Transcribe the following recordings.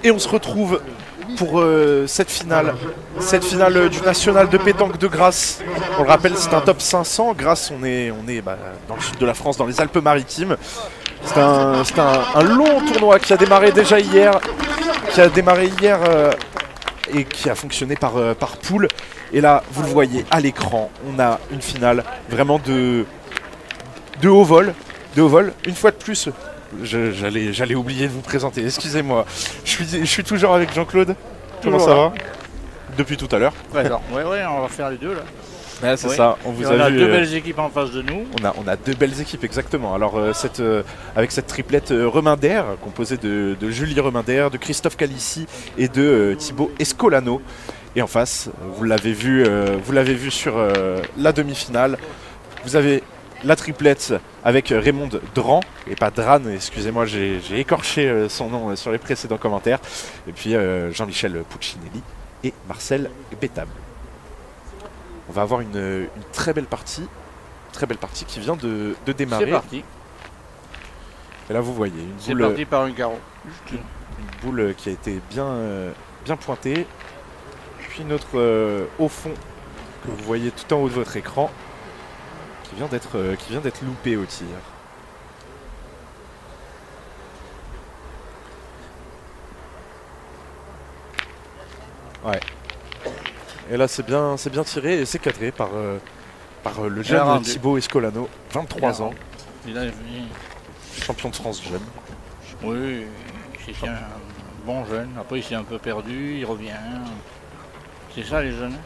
Et on se retrouve pour cette finale du national de pétanque de Grasse. On le rappelle, c'est un top 500. Grasse, on est dans le sud de la France, dans les Alpes-Maritimes. C'est un long tournoi qui a démarré déjà hier, et qui a fonctionné par poule. Et là, vous le voyez à l'écran, on a une finale vraiment de haut vol. Une fois de plus, j'allais oublier de vous présenter, excusez-moi. Je suis toujours avec Jean-Claude. Comment ça va? Depuis tout à l'heure. Ouais, on va faire les deux là. Ouais, c'est ça, on a deux belles équipes en face de nous. On a deux belles équipes, exactement. Alors, avec cette triplette Reminder, composée de Julie Reminder, de Christophe Calissi et de Thibaut Escolano. Et en face, vous l'avez vu sur la demi-finale, vous avez la triplette avec Raymond Dran, et pas Dran, excusez-moi, j'ai écorché son nom sur les précédents commentaires. Et puis Jean-Michel Puccinelli et Marcel Bétable. On va avoir une très belle partie qui vient de démarrer. C'est parti. Et là vous voyez une boule. C'est parti par un carreau. Une boule qui a été bien pointée. Puis une autre au fond que vous voyez tout en haut de votre écran qui vient d'être loupée au tir. Ouais. Et là c'est bien tiré et c'est cadré par le jeune Thibaut Escolano, 23 ans. Il a champion de France jeune. Oui, c'est un bon jeune. Après il s'est un peu perdu, il revient. C'est ça les jeunes.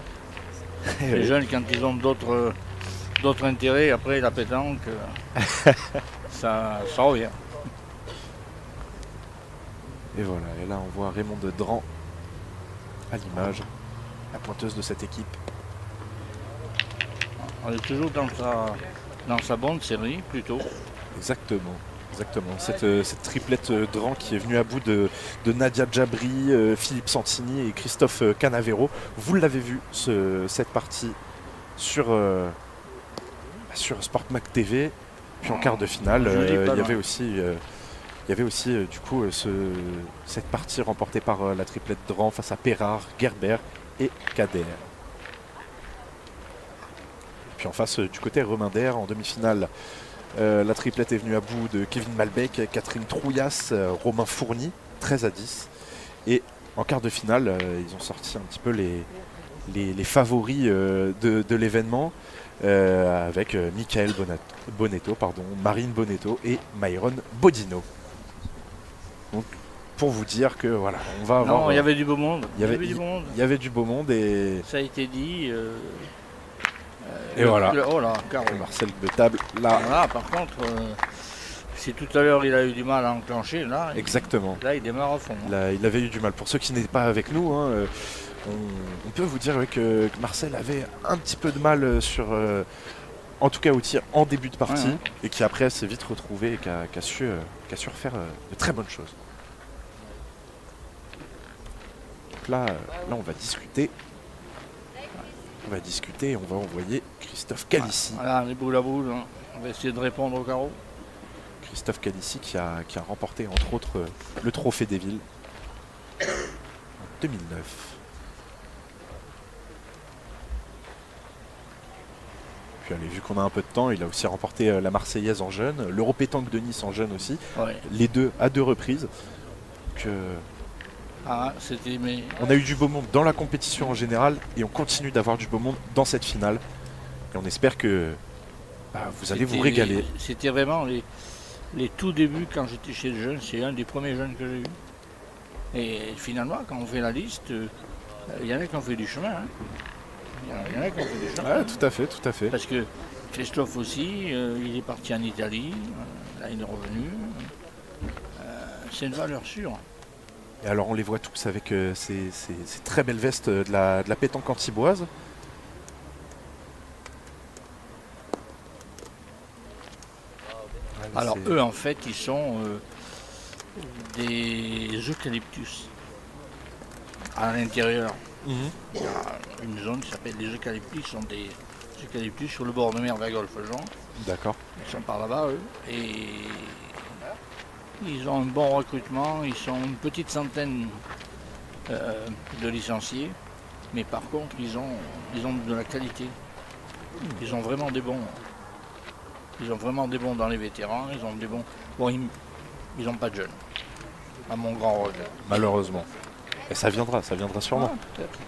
Les jeunes quand ils ont d'autres intérêts, après la pétanque, ça revient. Et voilà, et là on voit Raymond Dran à l'image. La pointeuse de cette équipe. On est toujours dans sa bonne série, plutôt. Exactement. Cette triplette Dran qui est venue à bout de Nadia Djabri, Philippe Santini et Christophe Canavero. Vous l'avez vu, cette partie sur SportMac TV. Puis en quart de finale, il y avait aussi du coup cette partie remportée par la triplette Dran face à Perrard, Gerber et Kader. Puis en face, du côté Reminder, en demi-finale, la triplette est venue à bout de Kevin Malbec, Catherine Trouillas, Romain Fourny, 13-10. Et en quart de finale, ils ont sorti un petit peu les favoris de l'événement, avec Michael Bonetto, Marine Bonetto et Myron Bodino. Donc, pour vous dire que voilà, on va avoir. Non, il y avait du beau monde. Il y avait du beau monde et. Ça a été dit. Et voilà. Oh là, carreau. Marcel Bétable là. Là, par contre, si tout à l'heure il a eu du mal à enclencher, là. Exactement. Là, il démarre à fond. Là, il avait eu du mal. Pour ceux qui n'étaient pas avec nous, hein, on peut vous dire que Marcel avait un petit peu de mal sur. En tout cas au tir en début de partie, et qui après s'est vite retrouvé et qui a su refaire de très bonnes choses. Donc là, on va discuter. On va envoyer Christophe Calissi. Voilà, les boules à boules, hein. On va essayer de répondre au carreau. Christophe Calissi qui a remporté entre autres le Trophée des Villes en 2009. Puis allez, vu qu'on a un peu de temps, il a aussi remporté la Marseillaise en jeune, l'Europétanque de Nice en jeune aussi, les deux à 2 reprises. Donc, on a eu du beau monde dans la compétition en général et on continue d'avoir du beau monde dans cette finale. Et on espère que vous allez vous régaler. C'était vraiment les tout débuts quand j'étais chez les jeunes. C'est un des premiers jeunes que j'ai eu. Et finalement, quand on fait la liste, il y en a qui ont fait du chemin. Hein. Il y en a qui ont fait du chemin. Ouais, tout à fait. Parce que Christophe aussi, il est parti en Italie. Là, il est revenu. C'est une valeur sûre. Et alors on les voit tous avec ces très belles vestes de la pétanque antiboise. Alors eux en fait ils sont des eucalyptus à l'intérieur. Il y a une zone qui s'appelle les eucalyptus, sont des eucalyptus sur le bord de mer vers Golfe-Jean. D'accord. Ils sont par là-bas, eux. Et ils ont un bon recrutement. Ils sont une petite centaine de licenciés. Mais par contre, ils ont de la qualité. Ils ont vraiment des bons. Ils ont vraiment des bons dans les vétérans. Ils ont des bons. Bon, ils n'ont pas de jeunes. À mon grand regret. Malheureusement. Et ça viendra sûrement. Ah, peut-être.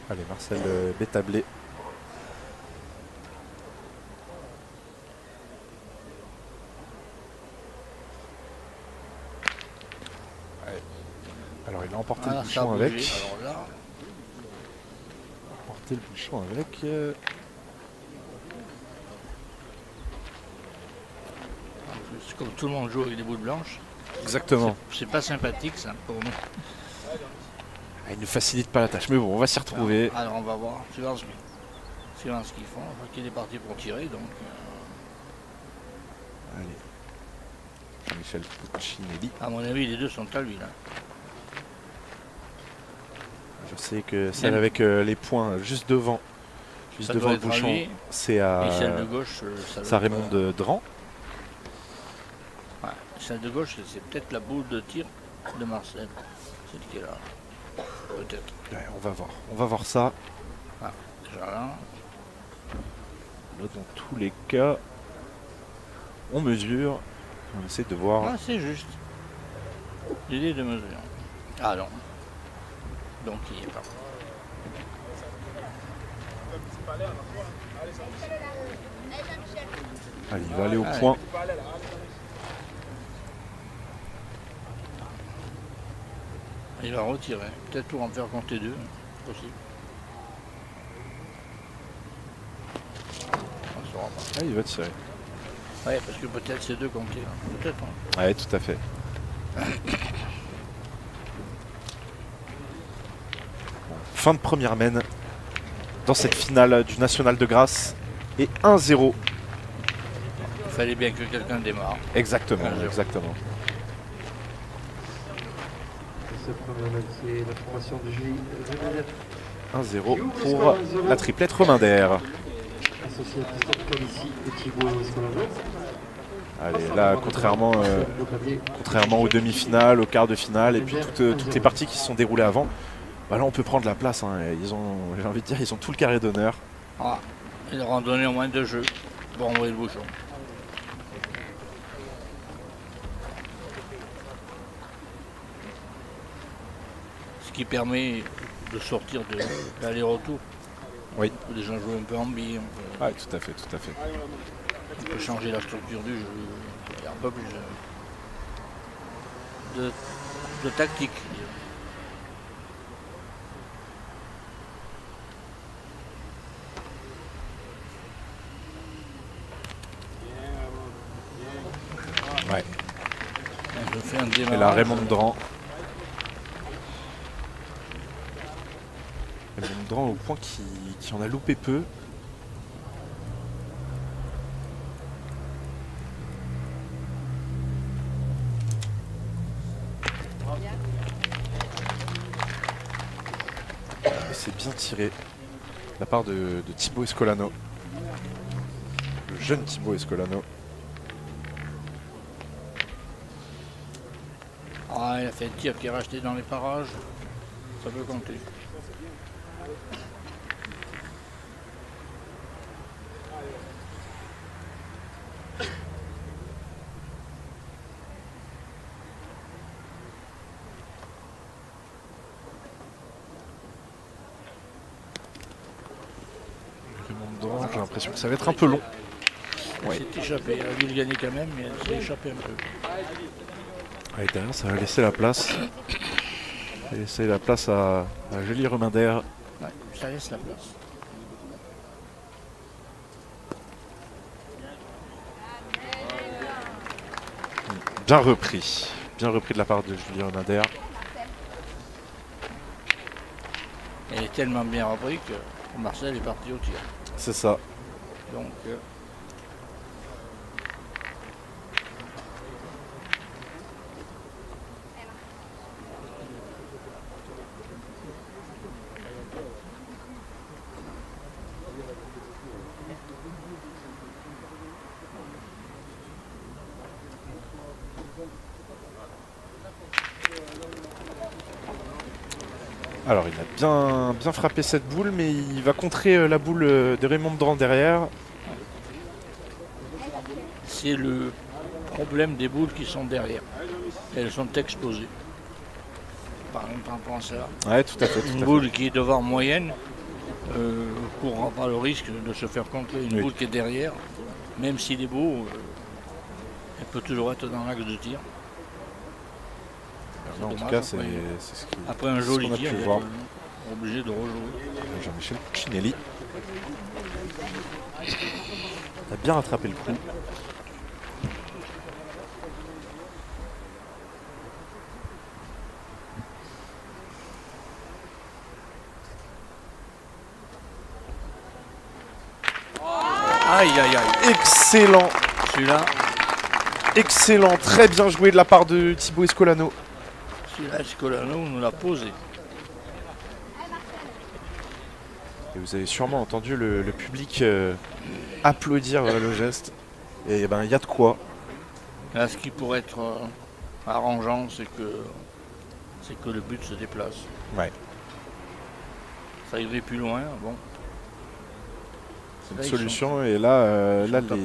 Allez, Marcel Bétablé. Alors il a emporté le bouchon avec. Alors là, Emporté le bouchon avec. c'est comme tout le monde joue avec des boules blanches. Exactement. C'est pas sympathique ça pour nous. Il ne facilite pas la tâche, mais bon, on va s'y retrouver. Alors on va voir, suivant ce qu'ils font. Je vois qu'il est parti pour tirer, donc. Allez. Jean-Michel Puccinelli. À mon avis, les deux sont à lui là. Je sais que celle avec les points juste devant le bouchon, c'est à Et celle de gauche, ça Raymond Dran. Ouais. Celle de gauche, c'est peut-être la boule de tir de Marcel. Celle qui est là. Peut-être. Ouais, on va voir ça. Ah, déjà là. Là, dans tous les cas, on mesure. On essaie de voir. Ah, c'est juste. L'idée de mesure. Ah non. Donc il n'y est pas. Allez, il va aller au point. Il va retirer. Peut-être pour en faire compter deux. Possible. On saura pas. Ah, il va tirer. Ouais, parce que peut-être c'est deux comptés. Hein. Peut-être. Hein. Ouais, tout à fait. Fin de première mène dans cette finale du National de Grasse. Et 1-0. Il fallait bien que quelqu'un démarre. Exactement, exactement. Cette première mène, c'est la formation de Julie Renard. 1-0 pour la triplette Romain-Dair. Associé à Christophe Calici et Thibaut Escolano. Allez, là, contrairement aux demi-finales, aux quarts de finale, et puis toutes les parties qui se sont déroulées avant, bah là on peut prendre la place. Hein. J'ai envie de dire, ils ont tout le carré d'honneur. Ah, ils leur ont donné au moins 2 jeux pour envoyer le bouchon. Ce qui permet de sortir de l'aller-retour. Oui. Les gens jouent un peu en bille. Ah, tout à fait, tout à fait. On peut changer la structure du jeu. Il y a un peu plus de tactique. Ouais. Je fais un Et démarrage. là, Raymond Dran. Raymond Dran au point qui en a loupé peu. C'est bien tiré de la part de Thibaut Escolano. Le jeune Thibaut Escolano. Ah, il a fait le tir qui est racheté dans les parages. Ça peut compter. J'ai l'impression que ça va être un peu long. Elle s'est échappée. Elle a dû le gagner quand même, mais elle s'est échappée un peu. Allez, derrière, ça va laisser la place. Ça va laisser la place à Julie Romain-Dair. Ouais, ça laisse la place. Bien repris. Bien repris de la part de Julie Romain-Dair. Elle est tellement bien repris que Marcel est parti au tir. C'est ça. Donc, Alors il a bien frappé cette boule, mais il va contrer la boule de Raymond Dran derrière. c'est le problème des boules qui sont derrière. Elles sont exposées. Par rapport à ça. Ouais, tout à fait. Une boule qui est devant moyenne courra pas le risque de se faire contrer. Une Oui. boule qui est derrière, même s'il est beau, elle peut toujours être dans l'axe de tir. Là, en tout dommage, cas, après. c'est ce qui- Après un ce joli qu'on a tir, pu il est voir. obligé de rejouer. Jean-Michel Puccinelli a bien rattrapé le coup. Aïe aïe aïe, Excellent, celui-là, excellent, très bien joué de la part de Thibaut Escolano. Escolano nous l'a posé. Et vous avez sûrement entendu le public applaudir le geste. Et ben il y a de quoi. Là, ce qui pourrait être arrangeant, c'est que le but se déplace. Ouais. Ça irait plus loin, bon. C'est Là, une ils solution. Et là, ils là sont top.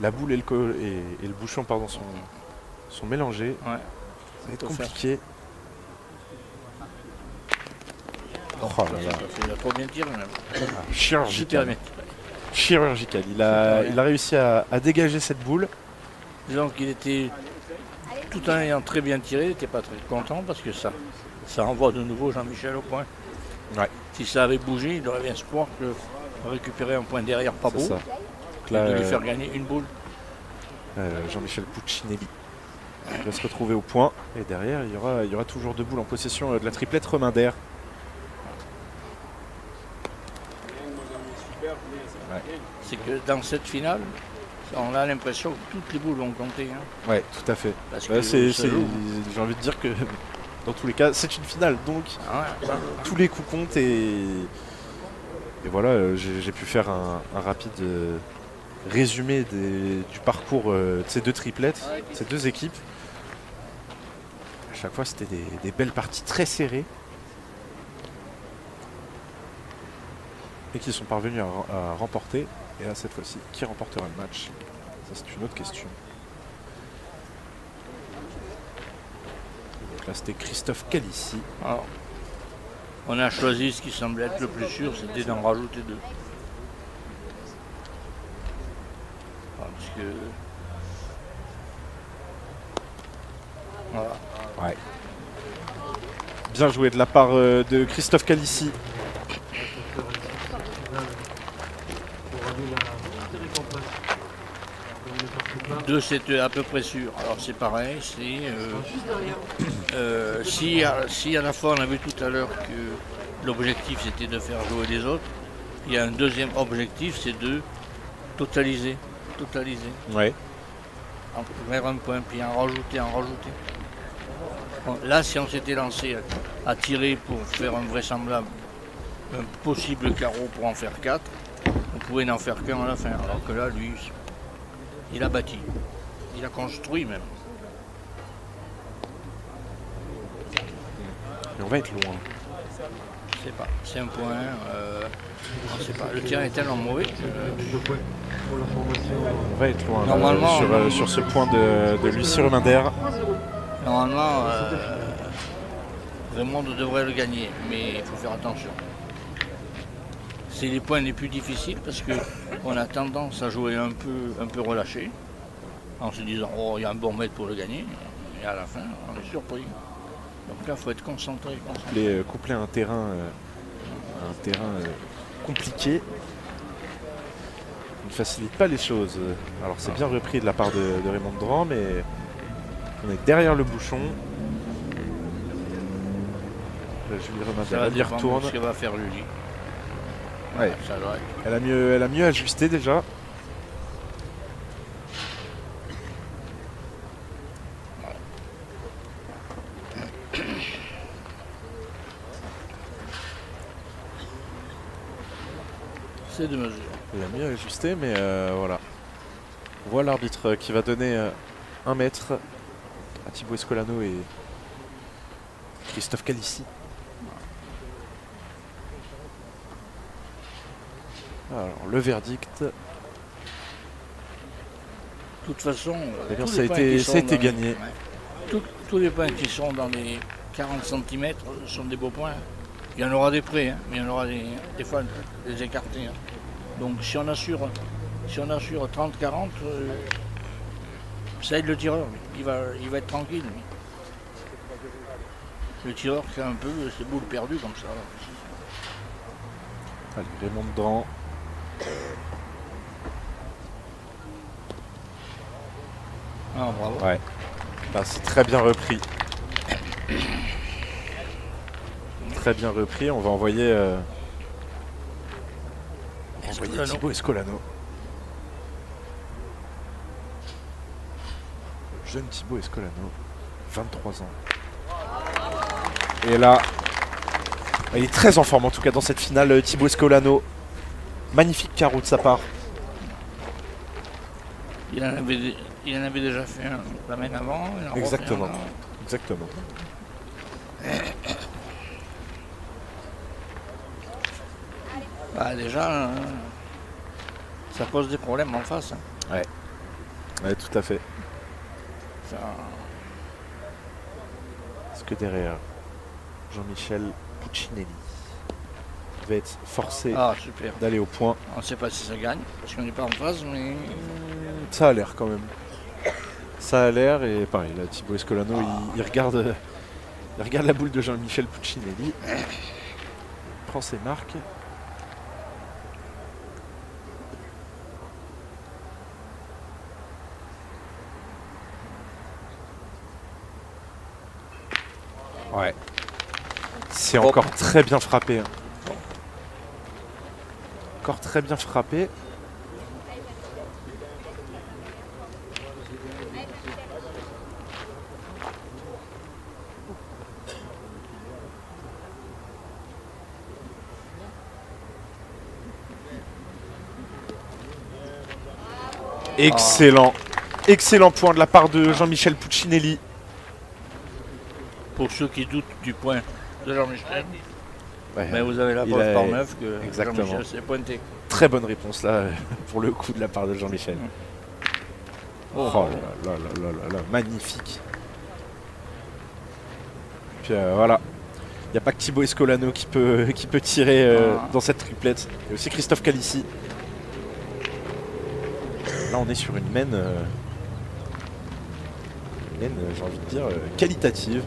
la boule et le bouchon pardon, sont mélangés. Ouais. Ça va être Faut faire. compliqué. Oh là là. Il a trop bien tiré même. Super Chirurgical. bien. Chirurgical. Il a réussi à dégager cette boule. Disons qu'il était, tout en ayant très bien tiré, il n'était pas très content parce que ça envoie de nouveau Jean-Michel au point. Ouais. Si ça avait bougé, il aurait bien espoir de récupérer un point derrière pas beau C'est ça. Donc et là, de lui faire gagner une boule. Jean-Michel Puccinelli va se retrouver au point. Et derrière, il y aura toujours deux boules en possession de la triplette Reminder. C'est que dans cette finale, on a l'impression que toutes les boules vont compter. Hein, Ouais, tout à fait. parce Bah, que ça joue. j'ai envie de dire que dans tous les cas, c'est une finale. Donc Ah ouais, tous les coups comptent. Et voilà, j'ai pu faire un rapide résumé du parcours de ces deux triplettes, ces deux équipes. À chaque fois, c'était des belles parties très serrées. Et qui sont parvenus à remporter. Et là, cette fois-ci, qui remportera le match? Ça, c'est une autre question. Donc là, c'était Christophe Calici. Alors, on a choisi ce qui semblait être le plus sûr, c'était d'en rajouter deux. Parce que... Voilà. Ouais. Bien joué de la part de Christophe Calici. Deux, c'était à peu près sûr. Alors c'est pareil, si à la fois on a vu tout à l'heure que l'objectif c'était de faire jouer les autres, il y a un deuxième objectif, c'est de totaliser. Ouais. En faire un point, puis en rajouter. Bon, là, si on s'était lancé à tirer pour faire un vraisemblable, un possible carreau pour en faire 4, on pouvait n'en faire qu'un à la fin. Alors que là, lui, il a bâti. Il a construit même. Mais on va être loin. Je sais pas. C'est un point. Je sais pas. Le tir est tellement mauvais que. Deux points pour la formation. On va être loin là, Normalement, sur ce point de Lucie Reminder. Normalement, Raymond devrait le gagner, mais il faut faire attention. C'est les points les plus difficiles parce qu'on a tendance à jouer un peu relâché, en se disant oh il y a un bon mètre pour le gagner, et à la fin on est surpris. Donc là il faut être concentré. Coupler un terrain compliqué ne facilite pas les choses. Alors c'est bien repris de la part de Raymond Dran, mais on est derrière le bouchon. Julie Ça Reminder, va elle y dépendre de retourne. ce que va faire Lully. Ouais. Ça doit être. Elle a mieux ajusté déjà. C'est de mesure. Il a mieux ajusté, mais voilà. On voit l'arbitre qui va donner 1 mètre à Thibaut Escolano et Christophe Calici. Alors, le verdict. De toute façon, tous Ça a les points qui sont été dans gagné. tous les points qui sont dans les 40 cm sont des beaux points. Il y en aura des près, hein, mais il y en aura des fois des écartés. Hein. Donc si on assure 30-40, ça aide le tireur. Il va être tranquille. Lui. Le tireur fait un peu ses boules perdues comme ça. Allez, Raymond Dran. Ah, bravo. Ouais. Bah, c'est très bien repris. Très bien repris. On va envoyer Thibaut Escolano. Jeune Thibaut Escolano, 23 ans. Et là, il est très en forme en tout cas dans cette finale, Thibaut Escolano. Magnifique carreau de sa part. Il en avait déjà fait un la semaine avant. Exactement. Exactement. Bah, déjà, ça pose des problèmes en face. Hein. Ouais, tout à fait. Ça... Parce que derrière, Jean-Michel Puccinelli va être forcé d'aller au point. On ne sait pas si ça gagne, parce qu'on n'est pas en phase, mais... Ça a l'air quand même. Ça a l'air, et pareil, là, Thibaut Escolano, il regarde la boule de Jean-Michel Puccinelli. Il prend ses marques. Ouais. C'est encore très bien frappé. Hein. Encore très bien frappé. Excellent. Excellent point de la part de Jean-Michel Puccinelli. Pour ceux qui doutent du point de Jean-Michel, ouais, mais vous avez la preuve par neuf que Jean-Michel s'est pointé. Très bonne réponse là, pour le coup de la part de Jean-Michel. Oh là là là là là, magnifique. Puis voilà. Il n'y a pas que Thibaut Escolano qui peut tirer dans cette triplette. Il y a aussi Christophe Calici. Là on est sur une mène, j'ai envie de dire, qualitative.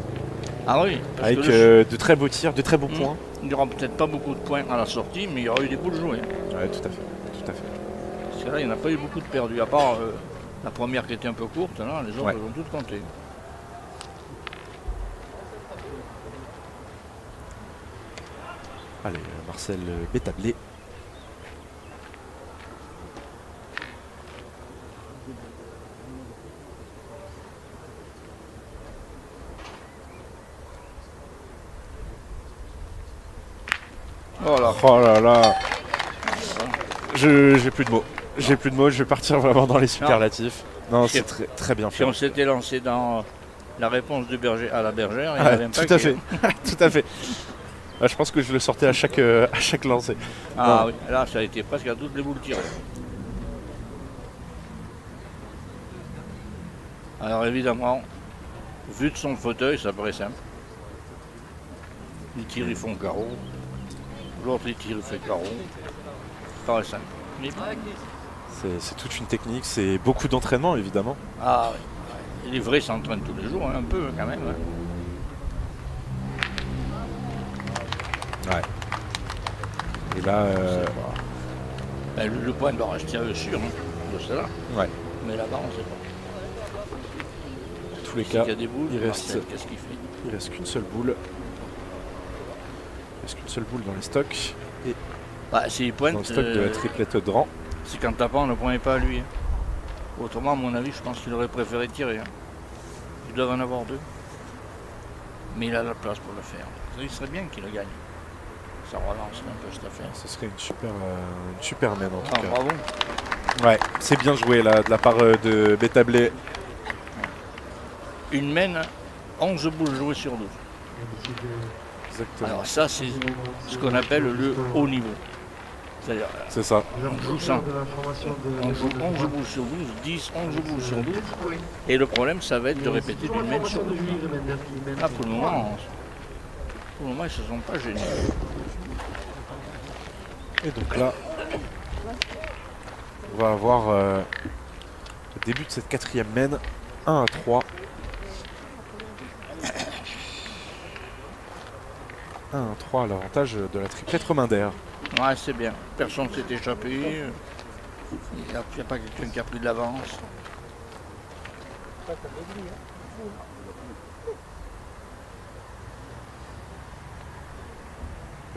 Ah oui, avec de très beaux tirs, de très beaux points. Il n'y aura peut-être pas beaucoup de points à la sortie, mais il y aura eu des boules jouées. Ouais, tout à fait. Tout à fait. Parce que là, il n'y en a pas eu beaucoup de perdus, à part la première qui était un peu courte, là, les autres elles ont toutes compté. Allez, Marcel Bétablé. Voilà. Oh là là. J'ai plus de mots. J'ai plus de mots, je vais partir vraiment dans les superlatifs. Non, c'est très bien fait. Si on s'était lancé dans la réponse du berger à la bergère, il n'y avait pas. Tout à fait. Tout à fait. Je pense que je le sortais à chaque lancé. Ah oui, là ça a été presque à toutes les boules tirées. Alors évidemment, vu de son fauteuil, ça paraît simple. Il tire, ils font carreau. L'autre il tire, il fait carreau. Ça paraît simple. C'est toute une technique, c'est beaucoup d'entraînement évidemment. Ah oui. Les vrais s'entraînent tous les jours, hein, un peu quand même. Hein. Ouais. Et là, ben, le point doit rester sûr hein, de cela. Ouais. Mais là-bas, on ne sait pas. Dans tous les cas, y a des boules, qu'est-ce qu'il fait? Il reste qu'une seule boule. Il reste qu'une seule boule dans les stocks. Et s'il pointe, dans le stock de la triplette Dran. C'est qu'en tapant, on ne pointe pas à lui. Hein. Autrement, à mon avis, je pense qu'il aurait préféré tirer. Hein. Ils doivent en avoir deux. Mais il a la place pour le faire. Il serait bien qu'il le gagne. Ça relance un peu cette affaire. Ce serait une super main en tout cas. Bravo. Ouais, c'est bien joué là, de la part de Bétablé. Une main, 11 boules jouées sur 12. Exactement. Alors ça, c'est ce qu'on appelle le haut niveau. C'est-à-dire, C'est ça. on joue ça. On joue 11 boules sur 12, 10, 11 boules sur 12. Et le problème, ça va être de répéter d'une main sur 12. Là, pour le moment, ils ne se sont pas gênés. Et donc là, on va avoir le début de cette quatrième main. 1 à 3. 1 à 3 à l'avantage de la triplette Remindère. Ouais, c'est bien. Personne ne s'est échappé. Il n'y a pas quelqu'un qui a pris de l'avance.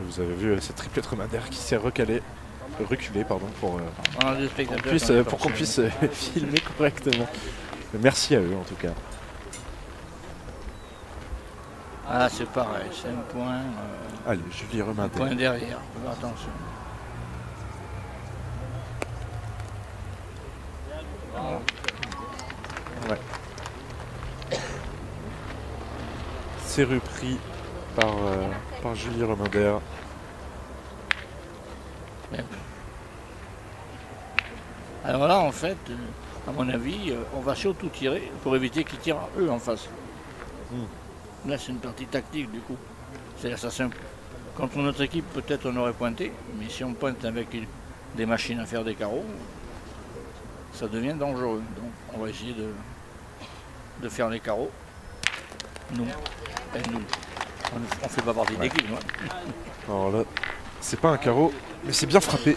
Vous avez vu cette triplette Remindère qui s'est reculée pour On a des pour qu'on puisse filmer correctement. Merci à eux en tout cas. Ah, c'est pareil, c'est un point. Allez, Julie Un Remindère. point derrière. Attention. Ouais. C'est repris par Julie Remindère. Alors là, en fait, à mon avis, on va surtout tirer pour éviter qu'ils tirent eux en face. Là, c'est une partie tactique du coup. C'est-à-dire ça simple. Contre notre équipe, peut-être on aurait pointé, mais si on pointe avec des machines à faire des carreaux, ça devient dangereux. Donc on va essayer de faire les carreaux. Nous. Et nous. On fait pas partie d'équipe, moi. Alors là, c'est pas un carreau, mais c'est bien frappé.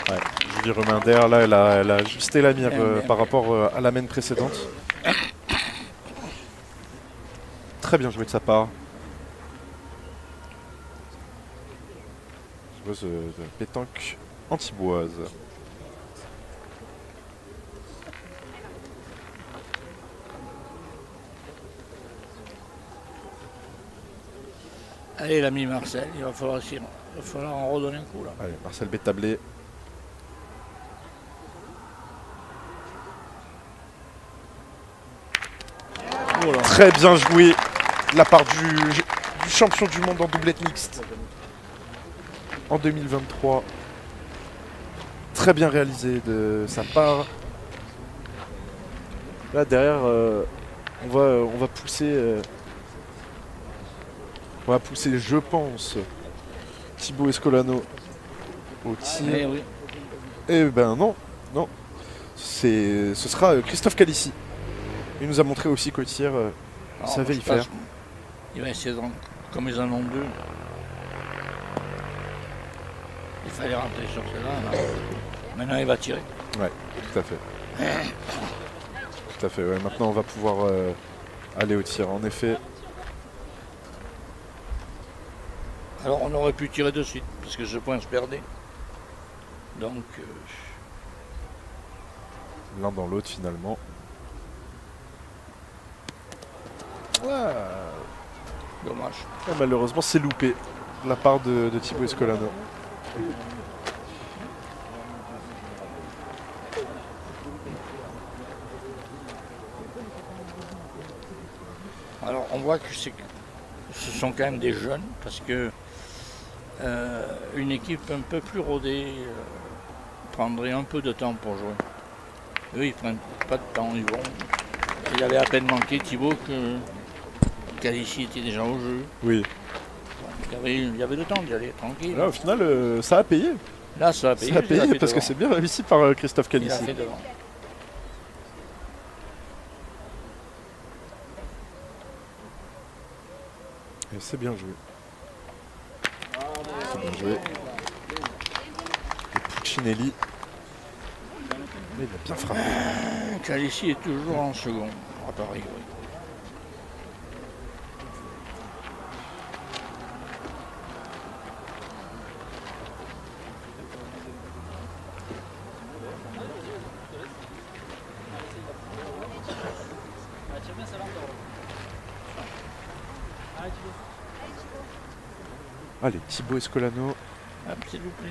Ouais, Julie Remindère, là, elle a ajusté la mire par rapport à la main précédente. Très bien joué de sa part. Joueuse de pétanque antiboise. Allez, l'ami Marcel, il va falloir en redonner un coup là. Allez, Marcel Bétablé. Oh là. Très bien joué de la part du champion du monde en doublette mixte en 2023. Très bien réalisé de sa part. Là derrière, on va pousser. On va pousser, je pense, Thibaut Escolano au tir. Eh oui. Eh ben non. Ce sera Christophe Calici. Il nous a montré aussi qu'au tir, il Alors, savait je y faire. pense Il va essayer de comme ils en ont deux. Il fallait rentrer sur celle-là. Maintenant il va tirer. Ouais, tout à fait. Tout à fait, ouais. Maintenant on va pouvoir aller au tir, en effet. Alors on aurait pu tirer de suite, parce que ce point se perdait. Donc L'un dans l'autre finalement. dommage. Et malheureusement c'est loupé de la part de Thibaut Escolano. Alors on voit que ce sont quand même des jeunes, parce que une équipe un peu plus rodée prendrait un peu de temps pour jouer. Eux ils prennent pas de temps, ils vont. Il avait à peine manqué Thibaut que Calici était déjà au jeu. Oui. Donc, il y avait le temps d'y aller tranquille. Là au final ça a payé. Là ça a payé. Ça a payé parce devant. que c'est bien réussi par Christophe Il a Calici. fait devant. Et c'est bien joué. C'est bien joué. Et Puccinelli. Mais il a bien frappé. Calici est toujours en second à Paris. Oui. Allez, Thibaut Escolano. Hop, s'il vous plaît.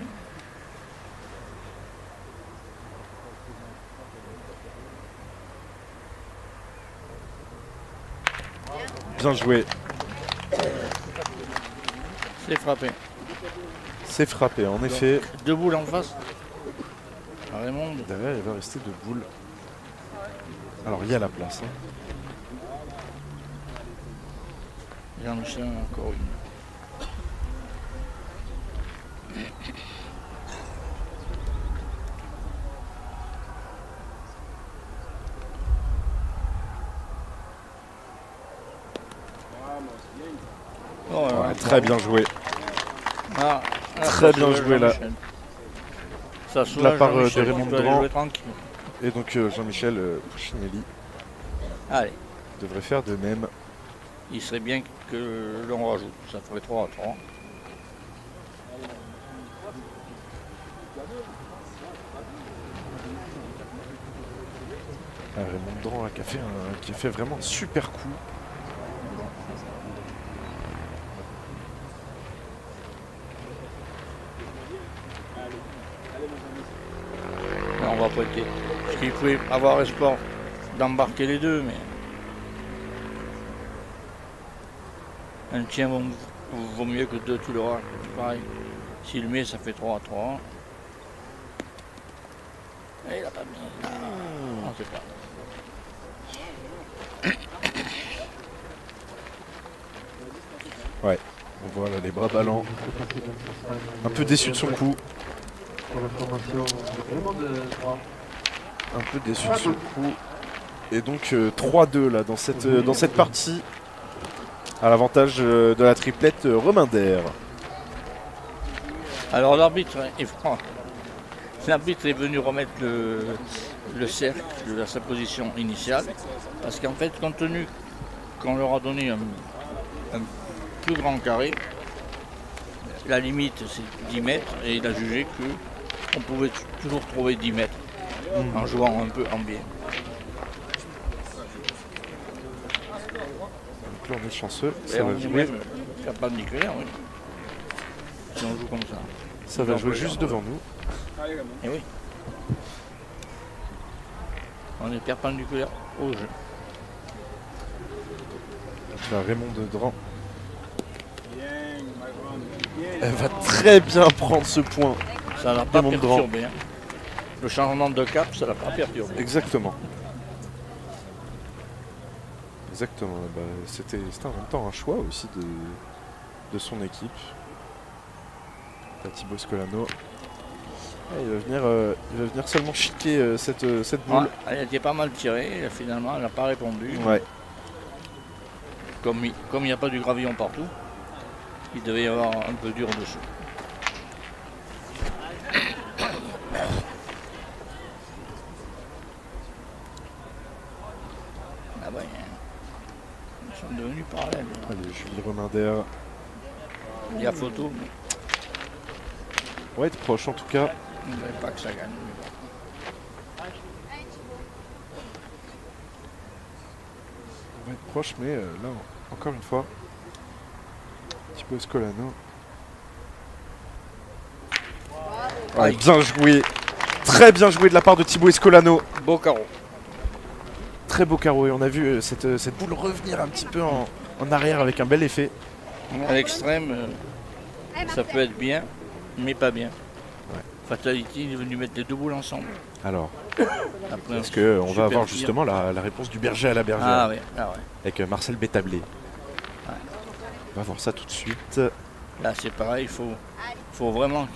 Bien joué. C'est frappé. C'est frappé, en effet. Deux boules en face. Raymond. Derrière, il va rester deux boules. Alors, il y a la place. Hein. Jean-Michel, encore une. Oh, Ouais, très bien joué. Ah, Très bien joué là. Ça De la part de Jean-Michel, Raymond tu peux aller Durand. jouer tranquille. Et donc Jean-Michel Puccinelli Allez, devrait faire de même. il serait bien que l'on rajoute. Ça ferait 3 à 3. Raymond Durand là, qui a fait vraiment un super coup. Non, on va prêter. Parce qu'il pouvait avoir espoir d'embarquer les deux, mais un tien vaut mieux que deux, tu l'auras. Pareil. S'il met, ça fait 3 à 3. Et il a pas mis. Non, c'est pas. Ouais, on voit là les bras ballants. Un peu déçu de son coup. Pour la formation, vraiment de 3. Un peu déçu de son coup. Et donc 3-2 là dans cette partie. À l'avantage de la triplette Reminder. Alors l'arbitre est franc. L'arbitre est venu remettre le cercle à sa position initiale. Parce qu'en fait, compte tenu qu'on leur a donné un plus grand carré, la limite c'est 10 mètres et il a jugé qu'on pouvait toujours trouver 10 mètres en jouant un peu en biais. Donc là on est chanceux. Et Ça on va est jouer, même perpendiculaire, oui. Si on joue comme ça. ça va jouer juste devant nous. Et oui. On est perpendiculaire au jeu. Donc là, Raymond Durand. Elle va très bien prendre ce point. Ça l'a pas Raymond Durand. perturbé. Hein. Le changement de cap, ça l'a pas perturbé. Exactement. Exactement. Bah, c'était en même temps un choix aussi de son équipe. Là, Thibaut Escolano. Ah, il va venir seulement chiquer cette boule. Elle était pas mal tirée, finalement elle n'a pas répondu. Ouais. Comme il n'y a pas du gravillon partout, il devait y avoir un peu dur dessous. Ah ouais, ils sont devenus parallèles. Allez, Julie Reminder. Il y a photo, mais Ouais, être proche en tout cas. il ne voulait pas que ça gagne. On va être proche, mais là, encore une fois, Thibaut Escolano. Ouais, Aïe. bien joué. Très bien joué de la part de Thibaut Escolano. Beau carreau. Très beau carreau. Et on a vu cette boule revenir un petit peu en arrière avec un bel effet. À l'extrême, ça peut être bien, mais pas bien. Ouais. Fatality, il est venu mettre les deux boules ensemble. Alors, Après, est-ce qu'on super va avoir tir. justement la réponse du berger à la bergère Ah ouais, ah ouais. avec Marcel Bétablé. On va voir ça tout de suite. Là c'est pareil, il faut vraiment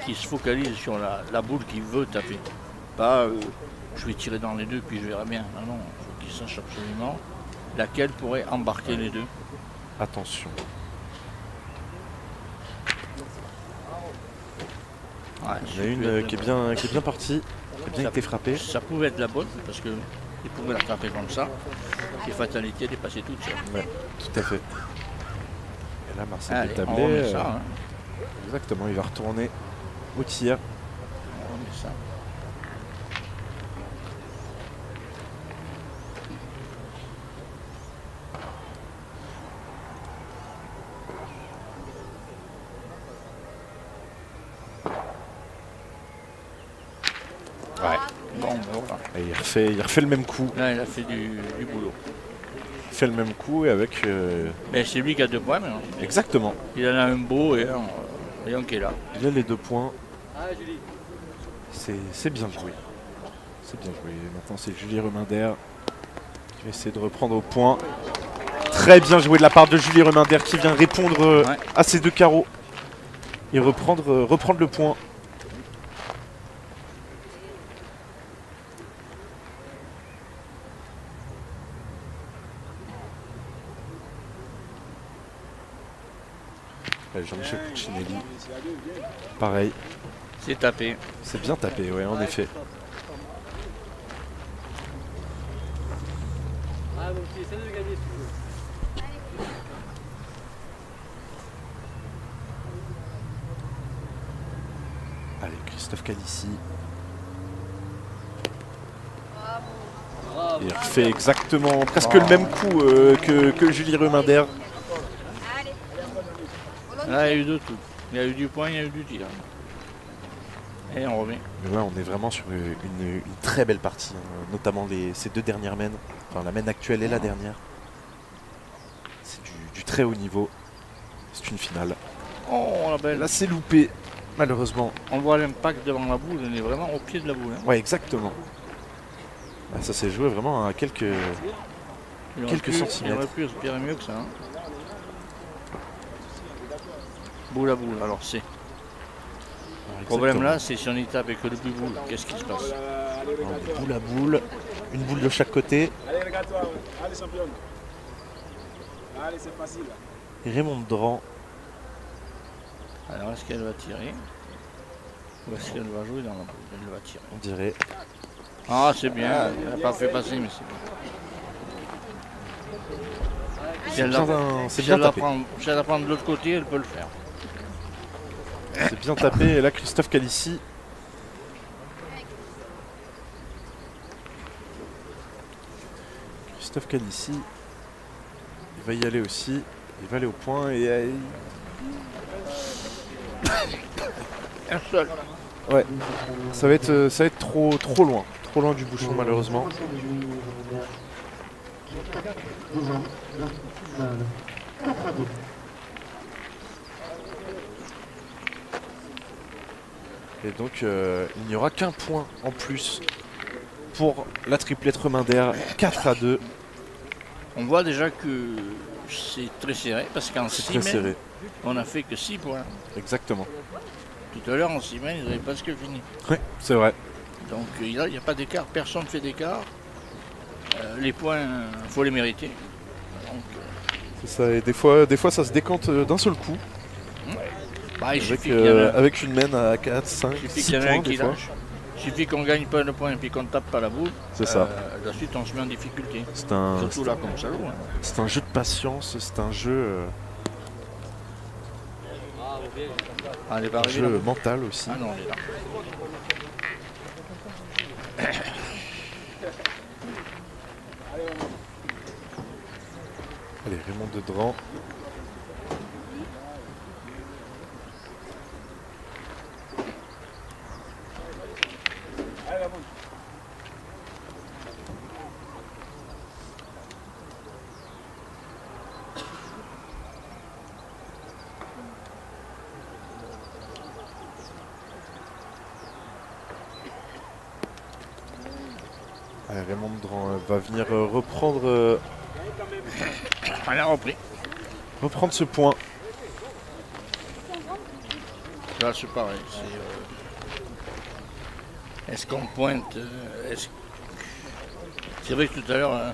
qu'il se focalise sur la boule qu'il veut taper. Pas je vais tirer dans les deux puis je verrai bien. Non, non, il faut qu'il sache absolument laquelle pourrait embarquer les deux. Attention. Ouais, Il y en a une qui est bien partie, qui a bien Ça- été frappée. Ça pouvait être la bonne parce qu'il pouvait la taper comme ça. Et fatalité, elle est passée toute seule. Ouais, tout à fait. Et là, Marcel Allez, on Bétablé, remet ça. Hein. exactement, il va retourner au tir. On remet ça. Ouais. Bon, ben voilà. Et il refait le même coup. Là, il a fait du boulot. Il fait le même coup et avec... Mais c'est lui qui a 2 points maintenant. Exactement. Il en a un beau et un qui est là. Il a les 2 points. C'est bien joué. C'est bien joué. Maintenant, c'est Julie Reminder qui va essayer de reprendre au point. Très bien joué de la part de Julie Reminder qui vient répondre à ces 2 carreaux et reprendre le point. Jean-Michel Puccinelli, pareil. C'est tapé. C'est bien tapé, ouais, en effet. Allez, Christophe Calici. Il refait exactement presque le même coup que Julie Reminder. Là, il y a eu de tout. Il y a eu du point, il y a eu du tir. Et on revient. Mais là, on est vraiment sur une très belle partie, hein, notamment ces 2 dernières mènes. Enfin, la mène actuelle et la dernière. C'est du très haut niveau. C'est une finale. Oh, la belle. Là, c'est loupé, malheureusement. On voit l'impact devant la boule, on est vraiment au pied de la boule. Hein. Ouais, exactement. Là, ça s'est joué vraiment à quelques centimètres. Il aurait pu respirer mieux que ça. Hein. Boule à boule, alors c'est. Le problème là, c'est si on y tape avec le plus boule, qu'est-ce qui se passe? Alors, boule à boule, une boule de chaque côté. Allez, regarde-toi, allez, championne. Allez, c'est facile. Et Raymond Dran. Alors, est-ce qu'elle va tirer? Ou est-ce qu'elle va jouer dans la boule? Elle va tirer. On dirait. Ah, c'est bien, elle n'a pas fait passer, mais c'est bien. C'est bien tapé. Si elle la prend de l'autre côté, elle peut le faire. C'est bien tapé. Et là, Christophe Calici. Christophe Calici. Il va y aller aussi. Il va aller au point et... Un seul. Ouais. Ça va être trop loin. Trop loin du bouchon, malheureusement. Et donc il n'y aura qu'un point en plus pour la triplette Reminder, 4-2. On voit déjà que c'est très serré parce qu'en 6 Très serré. on n'a fait que 6 points. Exactement. Tout à l'heure en 6 ils n'avaient presque fini. Oui, c'est vrai. Donc il n'y a pas d'écart, personne ne fait d'écart. Les points, il faut les mériter. Donc, C'est ça. Et des fois ça se décante d'un seul coup. bah, il Avec, suffit qu'il y en a- avec une mène à 4, 5, il suffit 6 qu'il y en a points un des qui fois. lâche. Il suffit qu'on gagne pas de points et puis qu'on tape pas la boule. C'est ça. La suite on se met en difficulté. C'est un, Surtout là comme ça joue. Hein. c'est un jeu de patience, c'est un jeu, Ah, elle est pas un arrivée, jeu là. mental aussi. Ah non, elle est là. Allez, Raymond Dedran. Allez, la boule. Allez, Raymond Dedran va venir reprendre Elle a repris. ce point. Là c'est pareil. Est-ce qu'on pointe C'est vrai que tout à l'heure,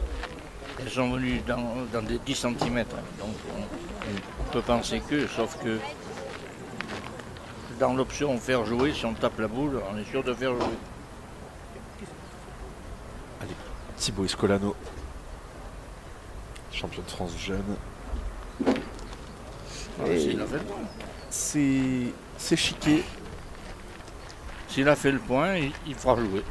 elles sont venues dans des 10 cm. Donc on peut penser que, sauf que dans l'option faire jouer, si on tape la boule, on est sûr de faire jouer. Thibaut Escolano, champion de France jeune. S'il a fait le point. C'est chiqué. S'il a fait le point, il fera jouer.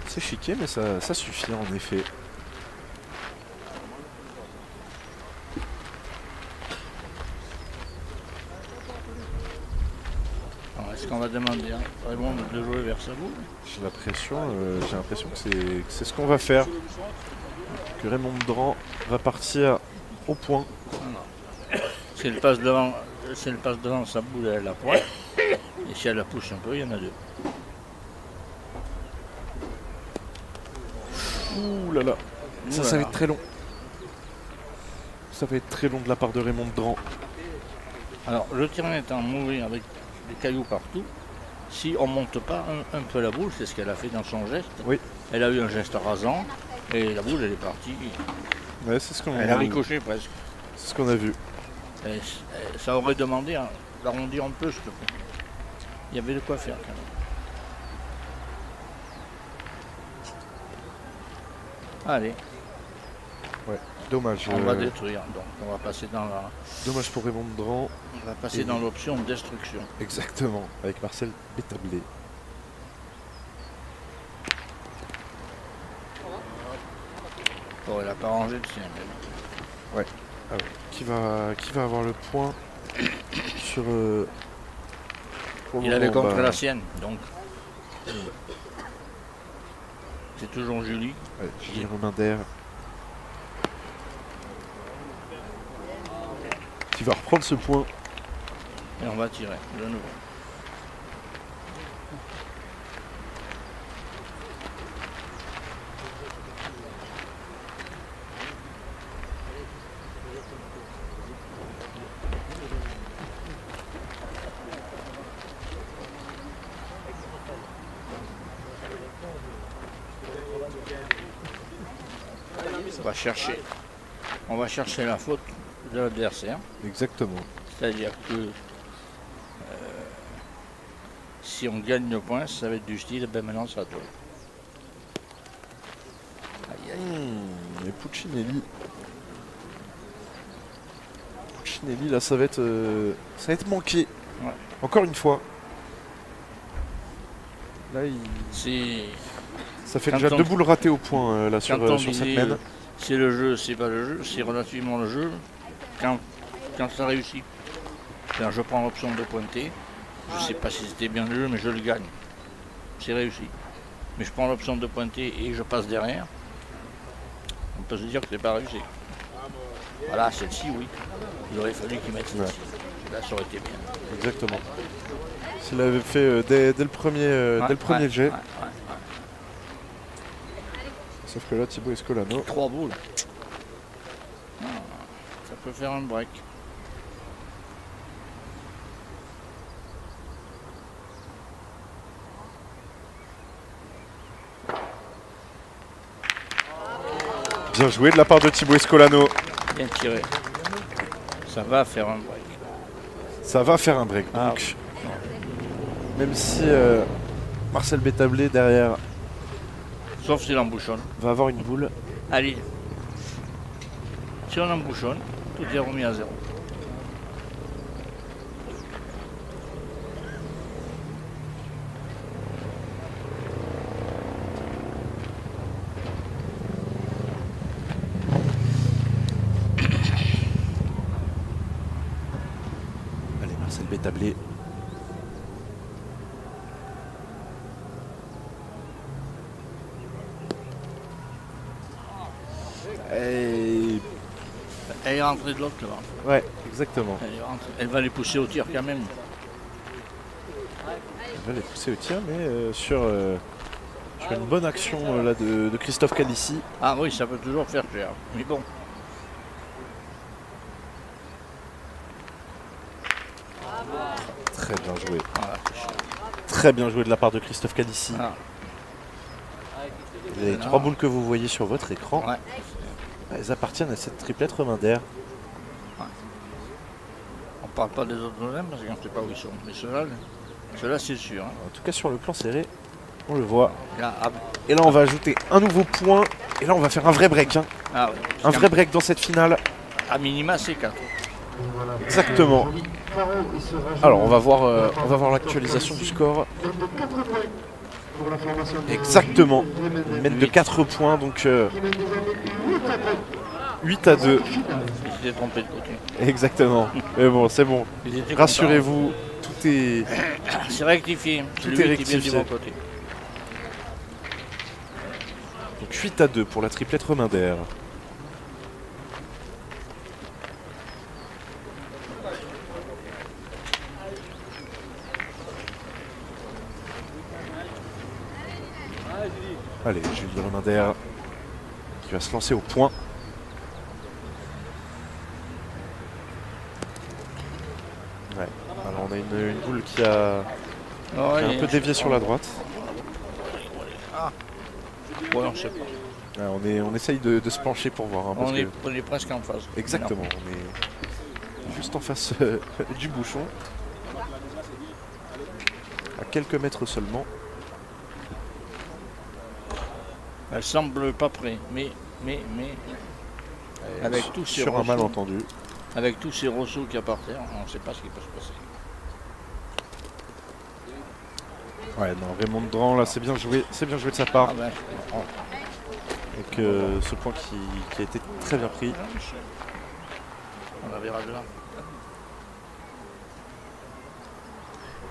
C'est chiqué, mais ça suffit en effet. Est-ce qu'on va demander à Raymond de jouer vers sa boule? J'ai l'impression que c'est ce qu'on va faire. Que Raymond Dran va partir au point. Si elle passe devant, sa boule, elle la pointe. Et si elle la pousse un peu, il y en a deux. Ouh là là. Ça va être très long. Ça va être très long de la part de Raymond Dran. Alors, le terrain étant mauvais avec des cailloux partout, si on ne monte pas un peu la boule, c'est ce qu'elle a fait dans son geste. Oui. Elle a eu un geste rasant et la boule, elle est partie. Ouais, c'est ce qu'on Elle a ricoché presque. C'est ce qu'on a vu. Et ça aurait demandé d'arrondir un peu, s'il te plaît. Il y avait de quoi faire quand même. Allez, Ouais, dommage. on va détruire. Donc, on va passer dans la. Dommage pour Raymond Dran. On va passer dans l'option destruction. Exactement, avec Marcel Bétablé. Bon, elle n'a pas rangé le sien. Mais... Alors, qui va avoir le point sur. Pour le Il avait moment, contre bah, la sienne, donc. C'est toujours Julie. ouais, Julie Romander. Qui va reprendre ce point. Et on va tirer de nouveau. On va chercher la faute de l'adversaire. Exactement. C'est-à-dire que si on gagne le point, ça va être du style, ben maintenant c'est à toi. Aïe, aïe. Et Puccinelli. Puccinelli, là, ça va être manqué. Ouais. Encore une fois. Là, ça fait Quand déjà on- 2 boules ratées au point là Quand on sur cette disait, mène. c'est le jeu, c'est pas le jeu, c'est relativement le jeu quand ça réussit. C'est-à-dire, je prends l'option de pointer, je sais pas si c'était bien le jeu, mais je le gagne. C'est réussi. Mais je prends l'option de pointer et je passe derrière, on peut se dire que c'est pas réussi. Voilà, celle-ci, oui. Il aurait fallu qu'il mette celle-ci. Là, ça aurait été bien. Exactement. S'il avait fait dès le premier jet. Ouais. Sauf que là, Thibaut Escolano. 3 boules. Ah, ça peut faire un break. Bien joué de la part de Thibaut Escolano. Bien tiré. Ça va faire un break. Ça va faire un break. Ah, Donc, même si Marcel Bétablé derrière Sauf si l'embouchonne. va avoir une boule. Allez. Si on embouchonne, tout est remis à zéro. Allez, Marcel Bétablé. Et... Elle est rentrée de l'autre là. Ouais, exactement. Elle va les pousser au tir quand même. Elle va les pousser au tir, mais sur une bonne action là, de Christophe Calici. Ah oui, ça peut toujours faire cher. Mais bon. Très bien joué. Voilà, c'est cher. Très bien joué de la part de Christophe Calici. Ah, Les 3 boules que vous voyez sur votre écran, ouais. elles appartiennent à cette triplette Romander. On parle pas des autres zones parce qu'on ne sait pas où ils sont. Mais ceux-là c'est sûr. Hein. En tout cas, sur le plan serré, on le voit. Là, Et là, on va ajouter un nouveau point. Et là, on va faire un vrai break. Hein. ah ouais. Un vrai break dans cette finale. À minima, c'est 4. Voilà. Exactement. Caro, il sera Alors, on va voir l'actualisation du score. de 4 points pour la formation de Exactement. Julie Une mène de 4 poins, donc qui mène désormais 8 8 à à 2. 2. Il s'était trompé de côté. Exactement. Mais bon, c'est bon. Ils étaient Rassurez-vous, tout est... C'est rectifié. Tout Lui est qui vient du rectifié. bon côté. Donc 8-2 pour la triplette Reminder. Allez, Julie Reminder qui va se lancer au point. Ouais. Alors on a une boule qui a un peu dévié sur la droite. Ouais, on sait pas. Ouais, on essaye de se pencher pour voir. Hein, parce On que- est presque en phase. Exactement, on est juste en face du bouchon. À quelques mètres seulement. Elle semble pas près, mais avec tous ces Sur un rosseaux, malentendu. avec tous ces rosseaux qu'il y a par terre, on ne sait pas ce qui peut se passer. Ouais, non, Raymond Dran, là, c'est bien joué de sa part. Ah ben, Avec ce point qui a été très bien pris. on la verra de là.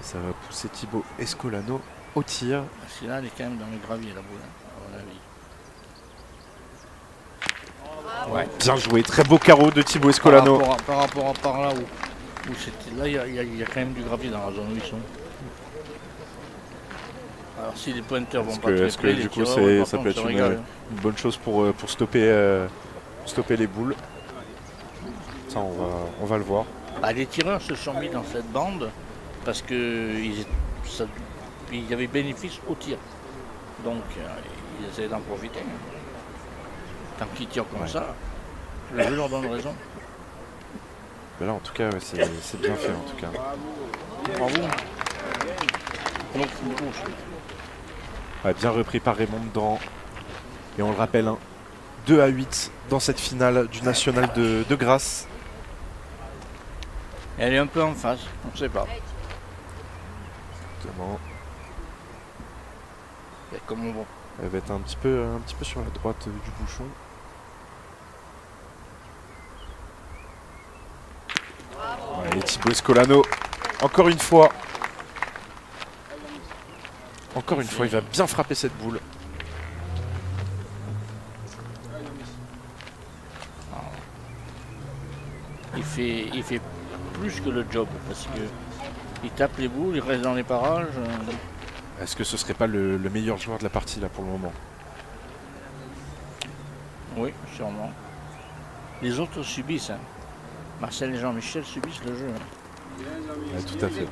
Ça va pousser Thibaut Escolano au tir. Parce que là, elle est quand même dans les graviers, la boule, hein, à mon avis. Ouais. Bien joué, très beau carreau de Thibaut Escolano. Par rapport à par là où c'était. Là, il y a quand même du gravier dans la zone où ils sont. Alors si les pointeurs vont pas très Est-ce que près, du les coup tireurs, par ça contre, peut être se régalent, hein. une bonne chose pour stopper les boules. Ça on va le voir. Bah, les tireurs se sont mis dans cette bande parce que il y avait bénéfice au tir. Donc ils essaient d'en profiter. Tant qu'ils tirent comme ça, le jeu leur donne raison. Mais là en tout cas ouais, c'est bien fait en tout cas. Bravo. Donc, une gauche. Ouais, bien repris par Raymond Dran. Et on le rappelle, 2-8 dans cette finale du National de Grasse. Elle est un peu en face, on ne sait pas. Exactement. Et comme on voit. Elle va être un petit peu sur la droite du bouchon. Ouais, et Thibaut Escolano, encore une fois. Encore une fois, il va bien frapper cette boule. Il fait plus que le job parce que il tape les boules, il reste dans les parages. Est-ce que ce serait pas le meilleur joueur de la partie là pour le moment? Oui, sûrement. Les autres subissent. Hein. Marcel et Jean-Michel subissent le jeu. Hein. Ouais, tout à fait.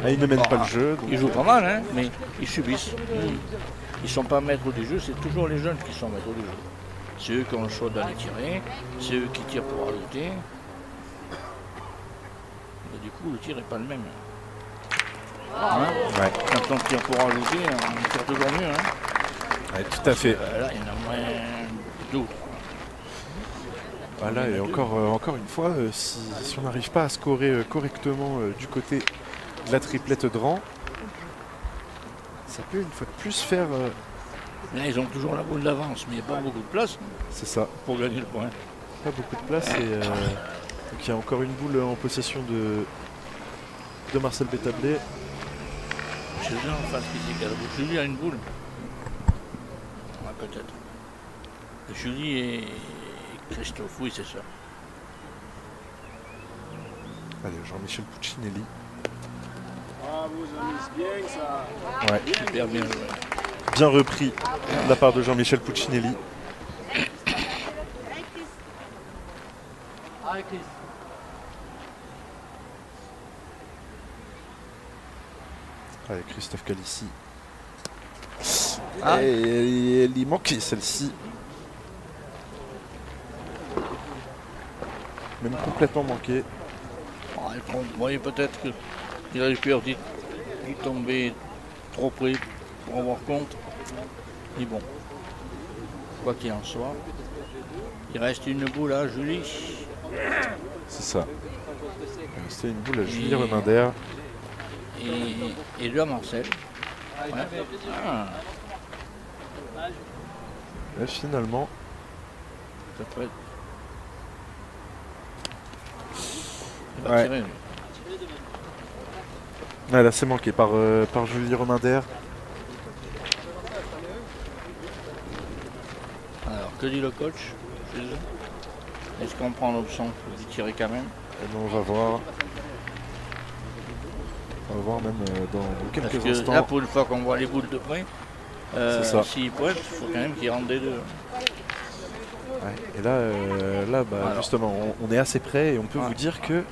Là, il ne mène pas le jeu. Donc... Ils jouent pas mal, hein, mais ils subissent. Ils sont pas maîtres du jeu, c'est toujours les jeunes qui sont maîtres du jeu. C'est eux qui ont le choix d'aller tirer, c'est eux qui tirent pour ajouter. Et du coup, le tir n'est pas le même. Hein? Ouais. Quand on tire pour ajouter, on tire toujours mieux. Hein? Ouais, tout à fait. Là, il y en a moins d'autres. Voilà, et encore une fois, si on n'arrive pas à scorer correctement du côté de la triplette Dran, ça peut une fois de plus faire... Là, ils ont toujours la boule d'avance, mais il n'y a pas beaucoup de place C'est ça, pour gagner le point. pas beaucoup de place. Et, donc il y a encore une boule en possession de Marcel Bétablé. Julie en face qui dit qu'elle a la boule. Julie a une boule. Ouais, peut-être. Julie et Christophe, oui, c'est ça. Allez, Jean-Michel Puccinelli. Bravo, Jean-Michel, bien ça. Ouais, Super bien joué. bien repris de la part de Jean-Michel Puccinelli. Allez, Christophe Calissi. Ah. Et elle y manquait celle-ci. Même complètement manqué. Oh, vous voyez peut-être qu'il aurait pu d'y tomber trop près pour avoir compte. Mais bon, quoi qu'il en soit, il reste une boule à Julie. C'est ça. C'était une boule à Julie Reminder. Et deux à Marcel. Ouais. Ah, Et finalement, ça peut être. Il va Ouais. tirer, lui. Ah, là, c'est manqué par Julie Reminder. Alors, que dit le coach chez eux? Est-ce qu'on prend l'option de tirer quand même? Et on va voir. On va voir même dans Parce quelques que instants. là, pour une fois qu'on voit les boules de près, C'est ça. s'ils pointent, il faut quand même qu'ils rentrent des deux. Ouais, et là, bah, Alors. justement, on est assez près et on peut Ouais. vous dire que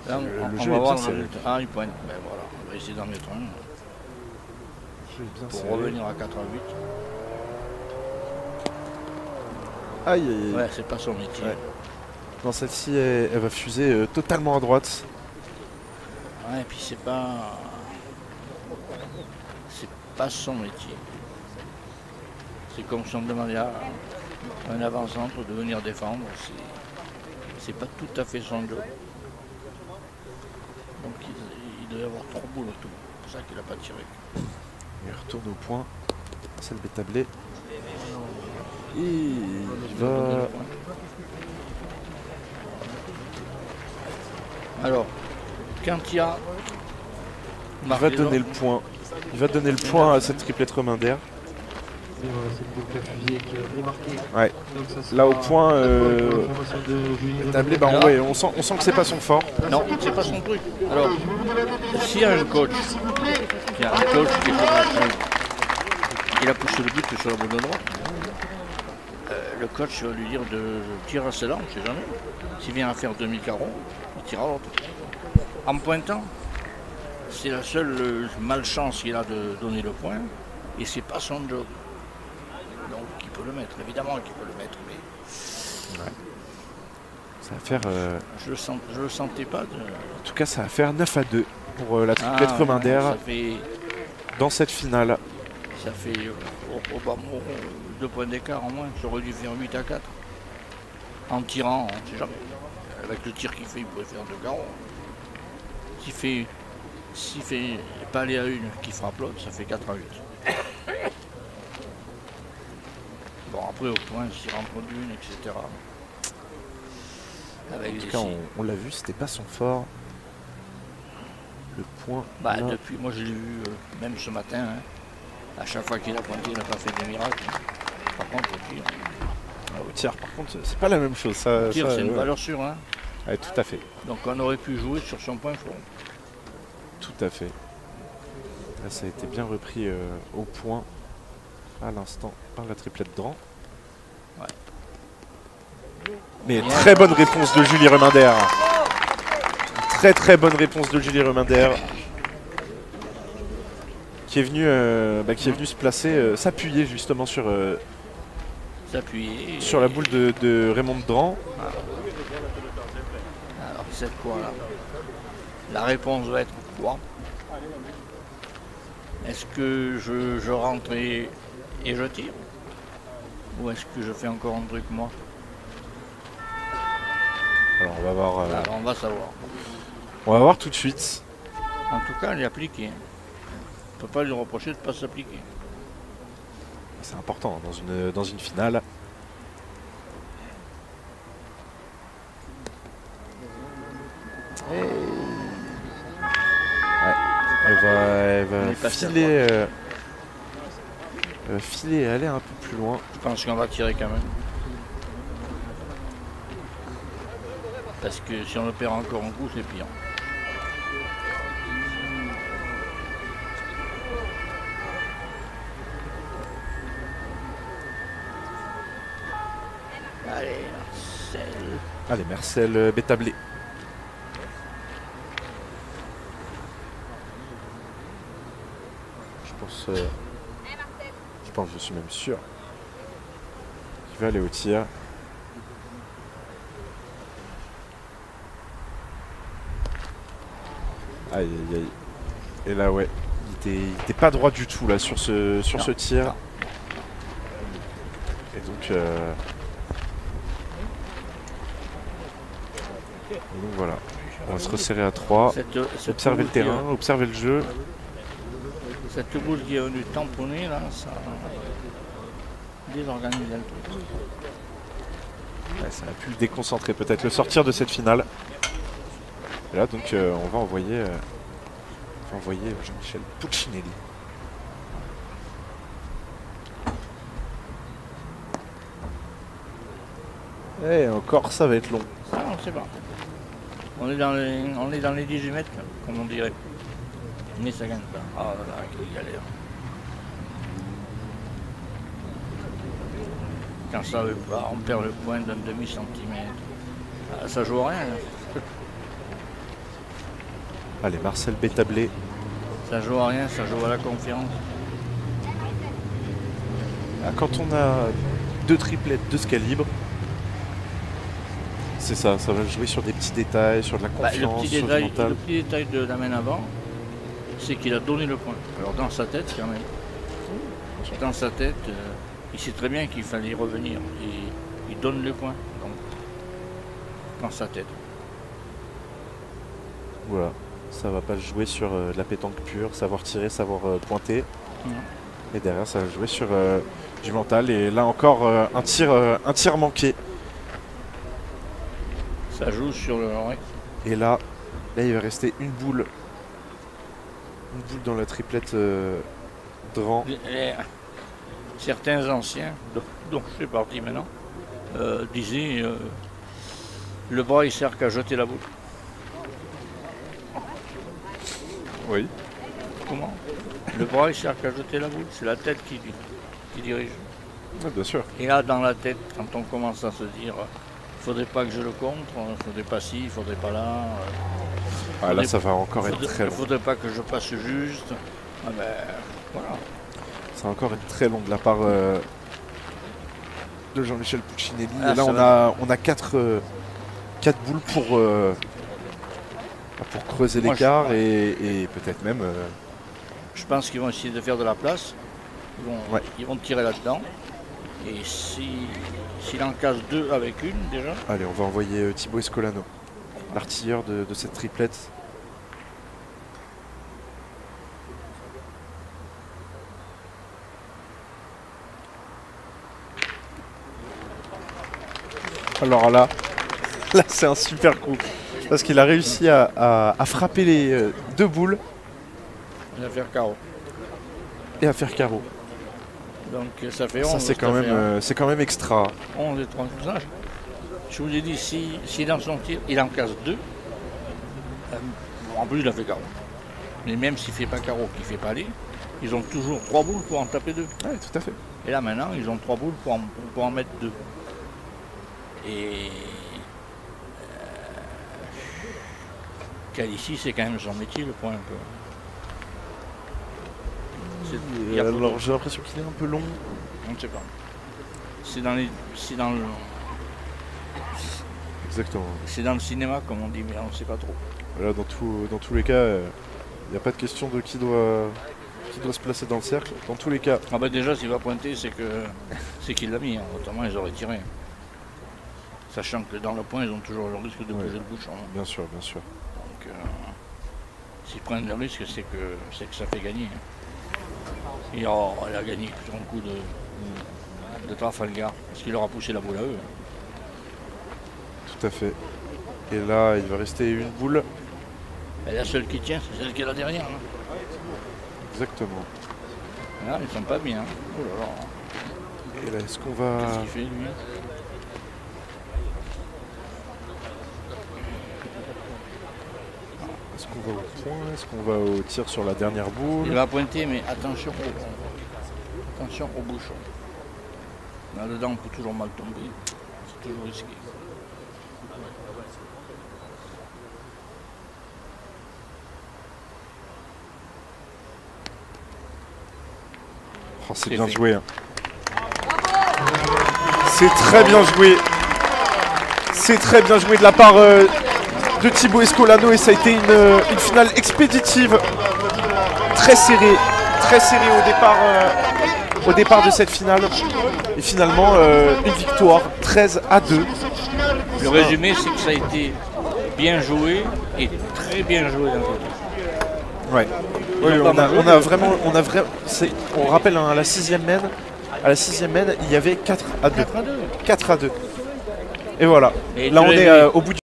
Là, Le on jeu va est voir bien le serré. résultat. Ah, ils pointent. Ben voilà, on va essayer d'en mettre un le jeu est bien pour serré. revenir à 4 à 8. Aïe, aïe, aïe. Ouais, c'est pas son métier. Ouais. Non, celle-ci, elle va fuser totalement à droite. Ouais, et puis c'est pas son métier. C'est comme si on demandait à un avant-centre de venir défendre. C'est pas tout à fait son job. Donc il doit y avoir trop boulot tout. C'est pour ça qu'il a pas tiré. Il retourne au point. Celle Bétablé. Et il va. Alors, quand il y a Il va donner le point. Il va donner le point à cette triplette Reminder. Et voilà, c'est le coup de la fusée qui est remarqué. Ouais. Donc ça sera Là au point, un point pour la formation de Julie Bétablé, Reminder. bah, ouais, on sent que c'est pas son fort. Non, c'est pas son truc. Alors, s'il y a un coach, qui est il a poussé le but sur la bonne droite, le coach va lui dire de tirer à celle-là, on ne sait jamais. S'il vient à faire 2000 carreaux, il tire à l'autre. En pointant, c'est la seule malchance qu'il a de donner le point, et c'est pas son job. Donc il peut le mettre, évidemment qu'il peut le mettre, mais Ça va faire. je le sentais pas. En tout cas, ça va faire 9 à 2 pour la triplette Reminder dans cette finale. Ça fait au bas mot 2 points d'écart en moins. J'aurais dû faire 8 à 4. En tirant, on ne sait jamais. Avec le tir qu'il fait, il pourrait faire 2 carreaux. S'il fait pas aller à une qui frappe l'autre, ça fait 4 à 8. Bon, après au point, s'il rentre d'une, etc. Avec En tout des cas, signes. on l'a vu, c'était pas son fort. Le point. Bah, là. depuis, moi je l'ai vu même ce matin. Hein. À chaque fois qu'il a pointé, il n'a pas fait des miracles. Par contre, au tir, Au tir, par contre, c'est pas la même chose. Ça, c'est une ouais. valeur sûre. Hein. Ouais, tout à fait. Donc on aurait pu jouer sur son point fort. Tout à fait. Là, ça a été bien repris au point à l'instant par la triplette Dran. Ouais. Mais très bonne réponse de Julie Reminder. Très bonne réponse de Julie Reminder. Qui est venu se placer, s'appuyer justement sur S'appuyer. la boule de Raymond Dran. Alors c'est quoi là? La réponse va être quoi? Est-ce que je rentre et je tire? Ou est-ce que je fais encore un truc moi? Alors on va voir. Alors on va savoir. On va voir tout de suite. En tout cas, elle est appliquée. On ne peut pas lui reprocher de ne pas s'appliquer. C'est important dans une finale. Ouais, elle va filer, filer et aller un peu plus loin. Je pense qu'on va tirer quand même. Parce que si on le perd encore un coup, c'est pire. Allez, Marcel. Allez, Marcel Bétablé. Je suis même sûr qu'il va aller au tir. Aïe aïe aïe. Et là ouais, il était pas droit du tout là sur ce tir. Et donc voilà. On va se resserrer à 3. Observer le terrain, observer le jeu. Cette boule qui est venue tamponner là, ça désorganise un truc. Ouais, ça a pu le déconcentrer peut-être, le sortir de cette finale. Et là donc on va envoyer envoyer Jean-Michel Puccinelli. Et encore, ça va être long. Ah, on sait pas. On est dans les 18 mètres, comme on dirait. Mais ça gagne pas. Ah là, quelle galère. Quand ça veut pas, on perd le point d'un demi-centimètre. Ah, ça joue à rien. Là. Allez, Marcel Bétablé. Ça joue à rien, ça joue à la confiance. Ah, quand on a deux triplettes de ce calibre, c'est ça, ça va jouer sur des petits détails, sur de la confiance, sur du mental. Le petit détail de la main avant, c'est qu'il a donné le point. Alors dans sa tête quand même, dans sa tête, il sait très bien qu'il fallait revenir. Et il donne le point, donc, dans sa tête. Voilà, ça va pas jouer sur de la pétanque pure, savoir tirer, savoir pointer. Et derrière, ça va jouer sur du mental. Et là encore, un tir manqué. Ça joue sur le... Ouais. Et là, il va rester une boule dans la triplette Dran. Certains anciens, dont je fais partie maintenant, disaient le bras il sert qu'à jeter la boule. Oui. Comment? Le bras il sert qu'à jeter la boule, c'est la tête qui dirige. Ouais, bien sûr. Et là dans la tête, quand on commence à se dire faudrait pas que je le contre, faudrait pas ci, faudrait pas là. Là ça va encore être très long. Faudrait pas que je passe juste. Ah ben voilà. Ça va encore être très long de la part de Jean-Michel Puccinelli. Ah, et là on a 4 boules pour creuser l'écart et peut-être même. Je pense qu'ils vont essayer de faire de la place. Ils vont tirer là-dedans. Et s'il en casse 2 avec une déjà. Allez, on va envoyer Thibaut Escolano, l'artilleur de cette triplette. Alors là c'est un super coup. Parce qu'il a réussi à frapper les 2 boules. Et à faire carreau. Et à faire carreau. Donc ça fait 11. Ça c'est quand même extra. 11 et 3. Je vous ai dit, si dans son tir, il en casse 2, en plus il a fait carreau. Mais même s'il ne fait pas carreau, qu'il ne fait pas aller, ils ont toujours 3 boules pour en taper 2. Oui, tout à fait. Et là maintenant, ils ont 3 boules pour en mettre 2. Et Calici, c'est quand même son métier, le point un peu. Alors j'ai l'impression qu'il est un peu long. On ne sait pas. C'est dans le... Exactement. C'est dans le cinéma, comme on dit, mais on ne sait pas trop. Là, dans tous les cas, il n'y a pas de question de qui doit se placer dans le cercle. Dans tous les cas. Ah bah déjà, s'il va pointer, c'est qu'il l'a mis. Hein. Autrement, ils auraient tiré. Sachant que dans le point, ils ont toujours le risque de bouger le bouchon. Hein. Bien sûr, bien sûr. Donc, s'ils prennent le risque, c'est que ça fait gagner. Hein. Et il a gagné sur un coup de Trafalgar, parce qu'il aura poussé la boule à eux. Tout à fait. Et là, il va rester une boule. Et la seule qui tient, c'est celle qui est là derrière. Hein. Exactement. Là, ils sont pas bien. Hein. Oh là là. Et là, est-ce qu'on va... Qu'est-ce qu'il fait, lui? Est-ce qu'on va au point? Est-ce qu'on va au tir sur la dernière boule? Il va pointer, mais attention au bouchon. Là-dedans, on peut toujours mal tomber. C'est toujours risqué. Oh, c'est bien joué. Hein. C'est très bien joué. C'est très bien joué de la part de Thibaut Escolano et ça a été une finale expéditive, très serrée au départ de cette finale. Et finalement, une victoire 13-2. Le résumé, c'est que ça a été bien joué et très bien joué d'un côté. Ouais. Oui, on rappelle à la 6e main, il y avait 4-2. 4-2. Et voilà. Et là, on est au bout du